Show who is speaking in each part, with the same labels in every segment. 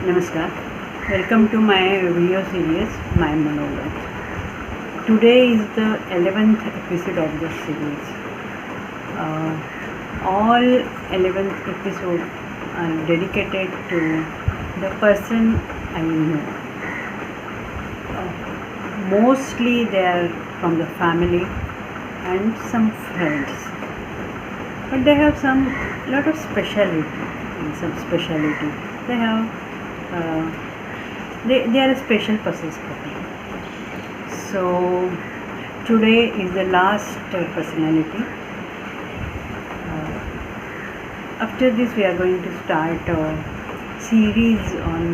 Speaker 1: Namaskar. Welcome to my video series, My Monologue. Today is the 11th episode of this series. All 11th episodes are dedicated to the person I know. Mostly they are from the family and some friends. But they have some lot of speciality. They have they are a special persons for me. So today is the last personality. After this we are going to start a series on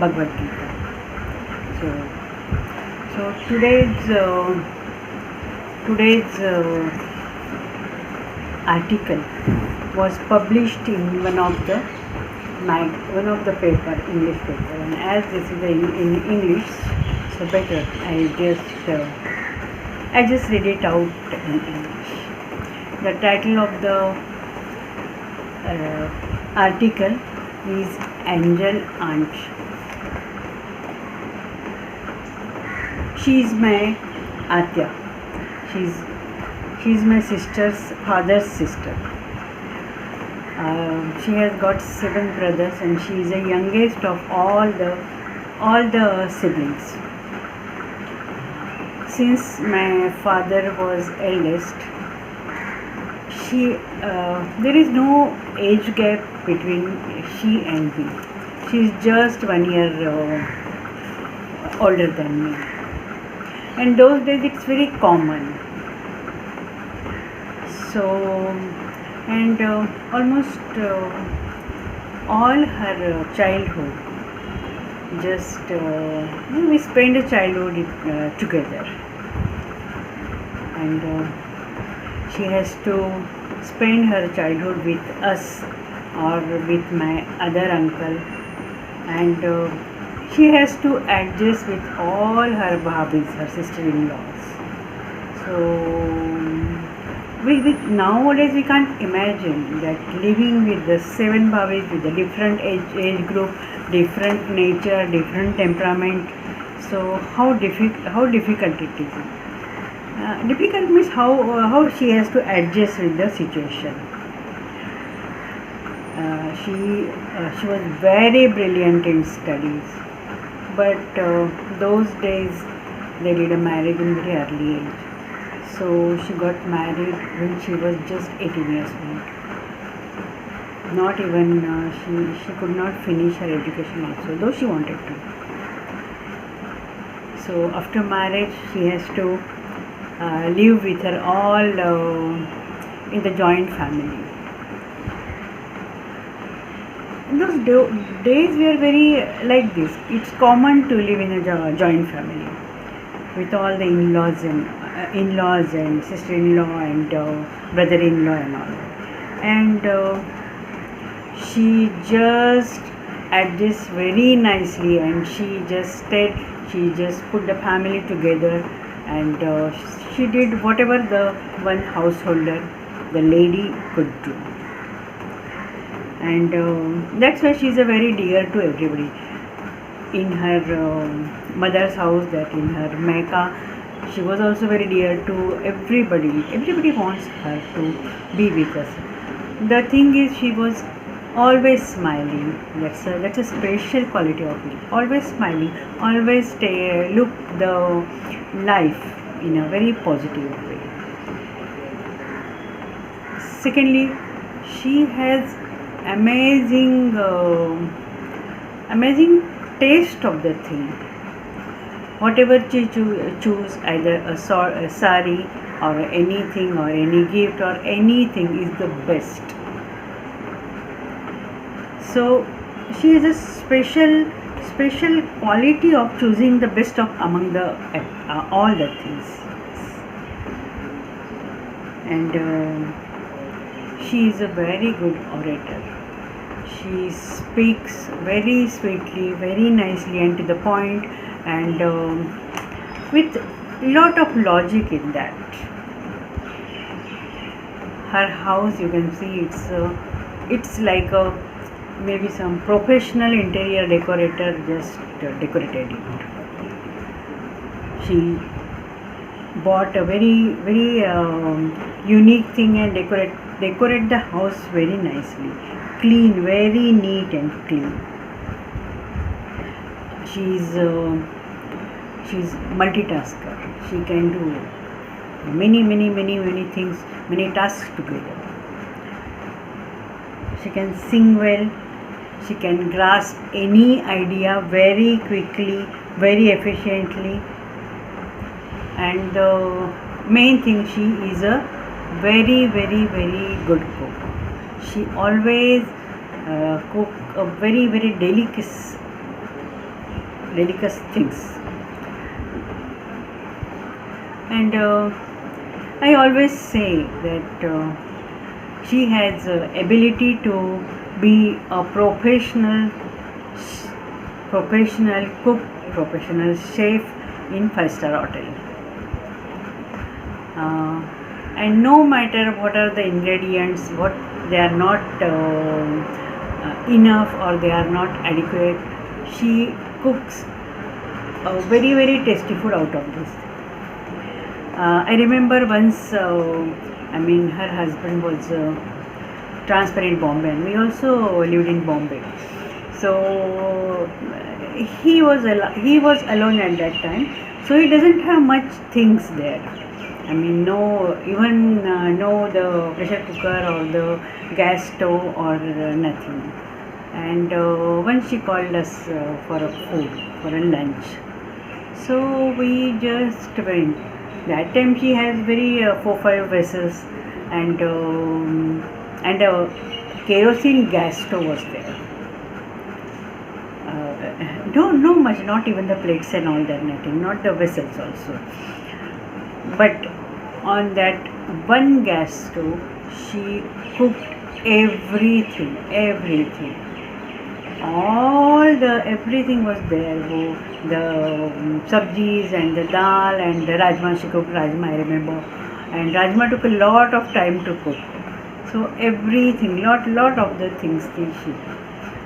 Speaker 1: Bhagavad Gita. So today's article was published in one of the paper, English paper, and as this is in English, so better I just read it out in English. The title of the article is Angel Aunt. She is my Atya. She's my father's sister. She has got 7 brothers, and she is the youngest of all the siblings. Since my father was eldest, there is no age gap between she and me. She is just 1 year older than me. And those days it's very common. So, and almost all her childhood, we spend a childhood together, and she has to spend her childhood with us or with my other uncle, and she has to adjust with all her bhabis, her sister-in-laws. So nowadays we can't imagine that living with the 7 bhabis with a different age group, different nature, different temperament. So how difficult it is. Difficult means how she has to adjust with the situation. She was very brilliant in studies, but those days they did a marriage in very early age. So she got married when she was just 18 years old. Not even she could not finish her education also, though she wanted to. So after marriage she has to live with her all in the joint family. Those days were very like this. It's common to live in a joint family with all the in-laws and sister-in-law and brother-in-law and all. And she just adjusts very nicely, and she just put the family together, and she did whatever the one householder, the lady, could do. And that's why she is a very dear to everybody. In her mother's house, that in her Mecca, she was also very dear to everybody. Everybody wants her to be with us. The thing is, she was always smiling. That's a special quality of me. Always smiling. Always look the life in a very positive way. Secondly, she has amazing taste of the thing. Whatever she choose, either a sari or anything or any gift or anything, is the best. So she has a special quality of choosing the best of among the all the things. And she is a very good orator. She speaks very sweetly, very nicely, and to the point, and with lot of logic in that. Her house, you can see, it's like a maybe some professional interior decorator just decorated it. She bought a very unique thing and decorate the house very nicely, clean, very neat and clean. She's multitasker. She can do many things, many tasks together. She can sing well. She can grasp any idea very quickly, very efficiently. And the main thing, she is a very good cook. She always cook a very delicate things. And I always say that she has ability to be a professional cook, professional chef in 5-star hotel. And no matter what are the ingredients, what they are not enough or they are not adequate, she cooks a very tasty food out of this. I remember once, her husband was transparent Bombay, and we also lived in Bombay. So he was alone at that time, so he doesn't have much things there. No the pressure cooker or the gas stove or nothing. And once she called us for a food, for a lunch. So we just went. That time she has very 4-5 vessels, and a kerosene gas stove was there. Don't know much, not even the plates and all that, nothing, not the vessels also. But on that one gas stove, she cooked everything. Everything was there. The sabjis and the dal and the rajma, she cooked rajma, I remember. And rajma took a lot of time to cook. So everything, lot of the things she,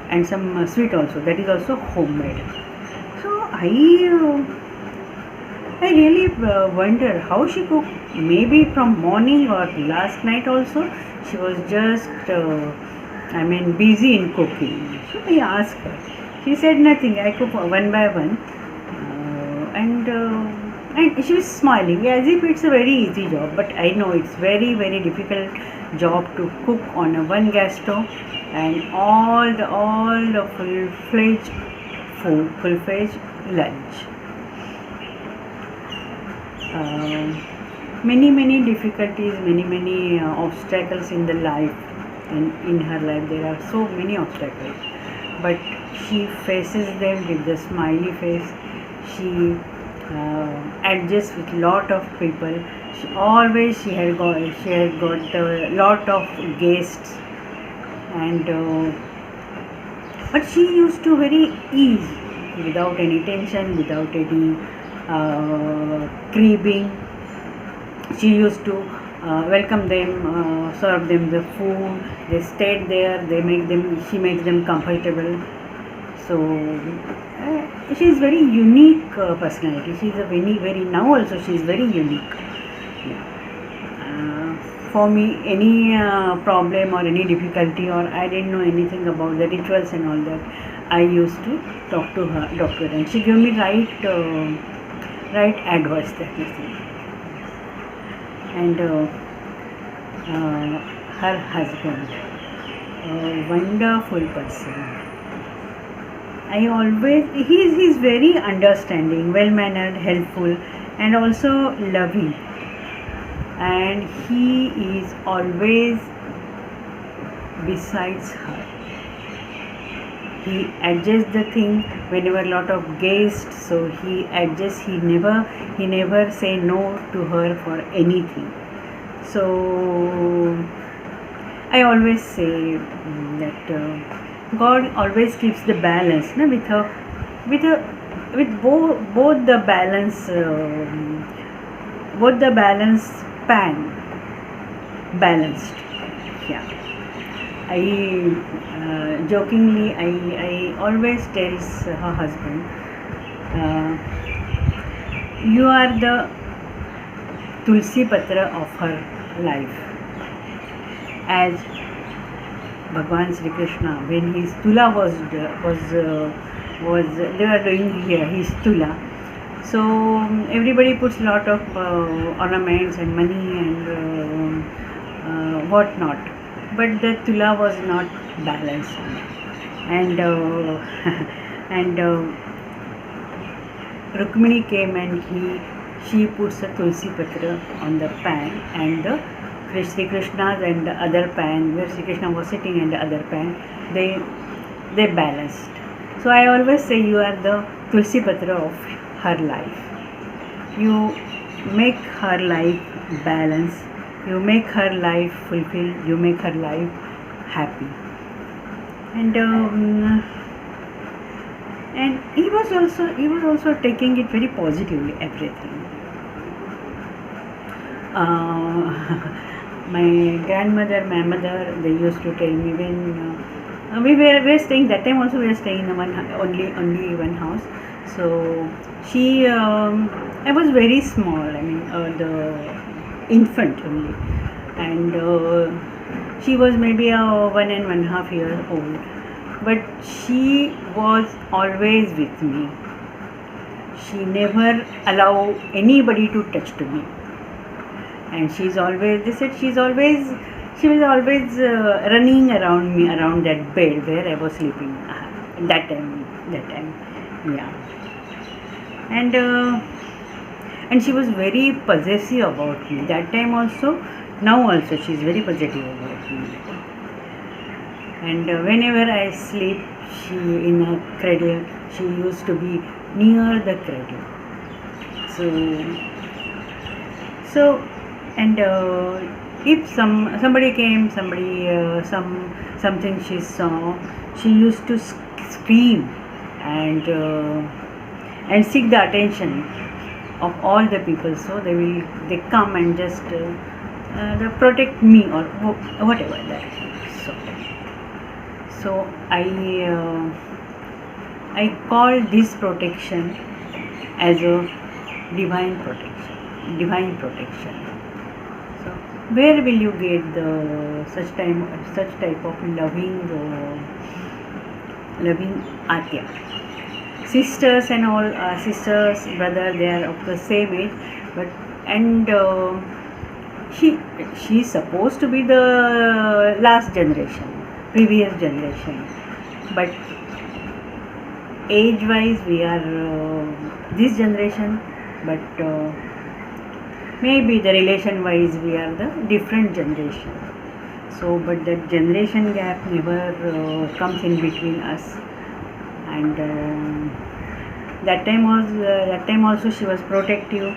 Speaker 1: and some sweet also, that is also homemade. So I really wonder how she cooked. Maybe from morning or last night also, she was just busy in cooking. So I asked her. She said nothing. I cook one by one, and she was smiling as if it's a very easy job. But I know it's very difficult job to cook on a one gas stove and all the full-fledged food, full-fledged lunch. Many difficulties, many obstacles in the life, in her life. There are so many obstacles, but she faces them with the smiley face. She adjusts with lot of people. She had got a lot of guests, and but she used to very ease, without any tension, without any cribbing. She used to welcome them, serve them the food. They stayed there. She makes them comfortable. So she is very unique personality. She is a very now also she is very unique. For me, any problem or any difficulty, or I didn't know anything about the rituals and all that, I used to talk to her, doctor, and she gave me right advice, that is thing. And her husband, a wonderful person. He's very understanding, well-mannered, helpful, and also loving. And he is always besides her. He adjusts the thing whenever a lot of guests, so he adjusts. He never say no to her for anything. So I always say that God always keeps the balance, with both the balance, balanced. Yeah. I jokingly I always tells her husband, you are the Tulsi Patra of her life. As Bhagwan Sri Krishna, when his Tula was they were doing here his Tula, so everybody puts lot of ornaments and money and what not, but the Tula was not balanced, and and Rukmini came and she puts a Tulsi Patra on the pan, and the Sri Krishna and the other pan where Sri Krishna was sitting and the other pan, they balanced. So I always say you are the Tulsi Patra of her life. You make her life balance. You make her life fulfilled. You make her life happy. And he was also taking it very positively, everything. My grandmother, my mother, they used to tell me when we were staying that time also, we were staying in only one house. So she I was very small, I mean the infant only, and she was maybe 1.5 years old, but she was always with me. She never allowed anybody to touch to me, and she was always running around me, around that bed where I was sleeping that time, yeah. And she was very possessive about me that time also. Now also she is very possessive about me, and whenever I sleep, she in a cradle, she used to be near the cradle. So and if somebody came, something she saw, she used to scream and seek the attention of all the people. So they come and just they protect me or whatever that. So I call this protection as a divine protection. So where will you get such type of loving Atya? Sisters and all, sisters, brother, they are of the same age, but and she's supposed to be the last generation, previous generation, but age wise we are this generation, but maybe the relation wise we are the different generation. So but that generation gap never comes in between us. And that time also she was protective.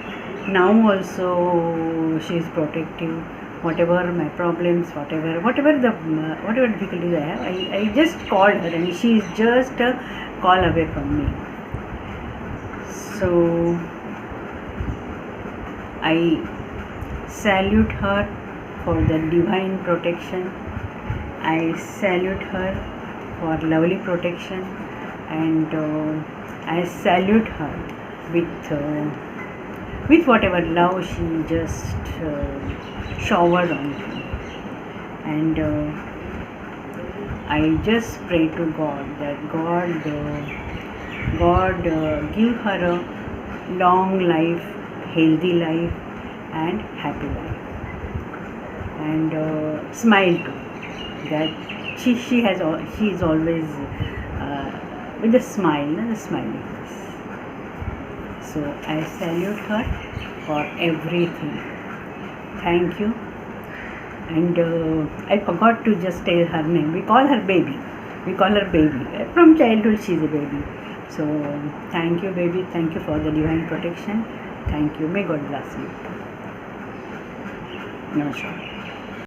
Speaker 1: Now also she is protective. Whatever my problems, whatever difficulties I have, I just called her and she is just a call away from me. So I salute her for the divine protection. I salute her for lovely protection, and I salute her with whatever love she just showered on me. And I just pray to God that God give her a long life, healthy life, and happy life, and smile too. That she is always with a smile, a smiling face. So I salute her for everything. Thank you. And I forgot to just tell her name. We call her baby. From childhood she is a baby. So thank you, baby. Thank you for the divine protection. Thank you. May God bless you. Namaskar.